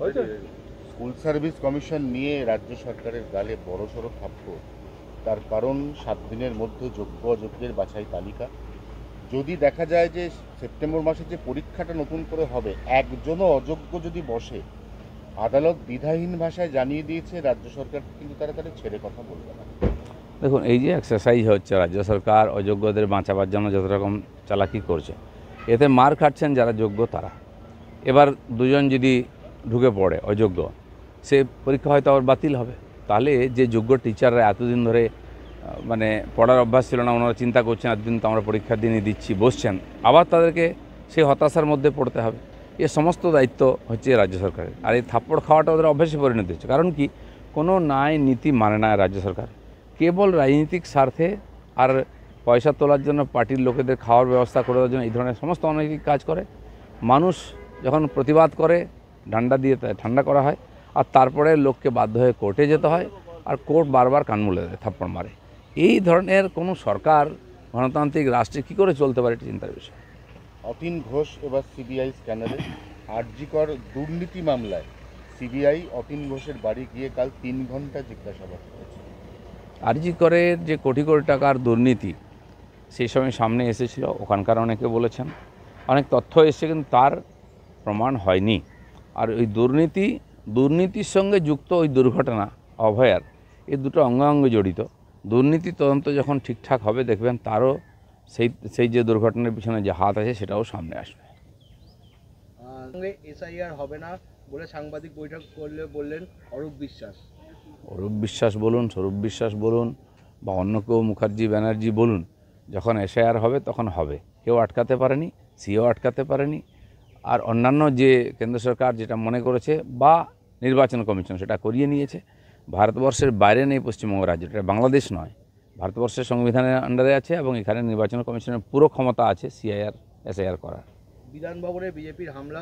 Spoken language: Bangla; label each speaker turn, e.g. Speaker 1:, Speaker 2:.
Speaker 1: স্কুল সার্ভিস কমিশন নিয়ে রাজ্য সরকারের গালে বড়সড় থাপ্পড়। তার কারণ 7 দিনের মধ্যে যোগ্য অযোগ্যের বাছাই তালিকা। যদি দেখা যায় যে সেপ্টেম্বর মাসে যে পরীক্ষাটা নতুন করে হবে, একজনও অযোগ্য যদি বসে, আদালত দ্বিধাহীন ভাষায় জানিয়ে দিয়েছে রাজ্য সরকার কিন্তু তাড়াতাড়ি ছেড়ে কথা বলবে না।
Speaker 2: দেখুন, এই যে এক্সারসাইজ হচ্ছে, রাজ্য সরকার অযোগ্যদের বাঁচাবার জন্য যত রকম চালাকি করছে, এতে মার খাচ্ছেন যারা যোগ্য তারা। এবার দুজন যদি ঢুকে পড়ে অযোগ্য, সে পরীক্ষা হয়তো আবার বাতিল হবে। তাহলে যে যোগ্য টিচাররা এতদিন ধরে মানে পড়ার অভ্যাস ছিল না, ওনারা চিন্তা করছেন এতদিন তো আমরা পরীক্ষার দিনই দিচ্ছি, বসছেন, আবার তাদেরকে সেই হতাশার মধ্যে পড়তে হবে। এ সমস্ত দায়িত্ব হচ্ছে রাজ্য সরকারের। আর এই থাপ্পড় খাওয়াটা ওদের অভ্যাসে পরিণত হচ্ছে। কারণ কি, কোনো ন্যায় নীতি মানে না রাজ্য সরকার, কেবল রাজনৈতিক স্বার্থে আর পয়সা তোলার জন্য পার্টির লোকেদের খাওয়ার ব্যবস্থা করে দেওয়ার জন্য এই ধরনের সমস্ত অনৈতিক কাজ করে। মানুষ যখন প্রতিবাদ করে, ডান্ডা দিয়ে ঠান্ডা করা হয়, আর তারপরে লোককে বাধ্য হয়ে কোর্টে যেতে হয়, আর কোর্ট বারবার কান মুলে দেয়, থাপ্পড় মারে। এই ধরনের কোনো সরকার গণতান্ত্রিক রাষ্ট্রে কী করে চলতে পারে, এটা চিন্তার বিষয়।
Speaker 1: অতীন ঘোষ এবার সিবিআই স্ক্যানারে। আরজিকর দুর্নীতি মামলায় সিবিআই অতীন ঘোষের বাড়ি গিয়ে কাল 3 ঘন্টা জিজ্ঞাসাবাদ করেছে।
Speaker 2: আরজি করের যে কোটি কোটি টাকার দুর্নীতি সেই সময় সামনে এসেছিল, ওখানকার অনেকে বলেছেন, অনেক তথ্য এসেছে, কিন্তু তার প্রমাণ হয়নি। আর ওই দুর্নীতির সঙ্গে যুক্ত ওই দুর্ঘটনা অভয়ার, এই দুটো অঙ্গাঙ্গে জড়িত। দুর্নীতি তদন্ত যখন ঠিকঠাক হবে, দেখবেন তারও সেই যে দুর্ঘটনার পিছনে যে হাত আছে সেটাও সামনে আসবে।
Speaker 3: এসআইআর হবে না বলে সাংবাদিক বৈঠক করলে বললেন অরূপ বিশ্বাস।
Speaker 2: অরূপ বিশ্বাস বলুন, স্বরূপ বিশ্বাস বলুন, বা অন্য কেউ মুখার্জি ব্যানার্জি বলুন, যখন এসআইআর হবে তখন হবে। কেউ আটকাতে পারেনি, সিও আটকাতে পারেনি। আর অন্যান্য যে কেন্দ্র সরকার যেটা মনে করেছে বা নির্বাচন কমিশন সেটা করিয়ে নিয়েছে। ভারতবর্ষের বাইরে নেই পশ্চিমবঙ্গ রাজ্যটা, এটা বাংলাদেশ নয়, ভারতবর্ষের সংবিধানের আন্ডারে আছে, এবং এখানে নির্বাচন কমিশনের পুরো ক্ষমতা আছে সিআইআর এসআইআর করার।
Speaker 3: বিধানভবনে বিজেপির হামলা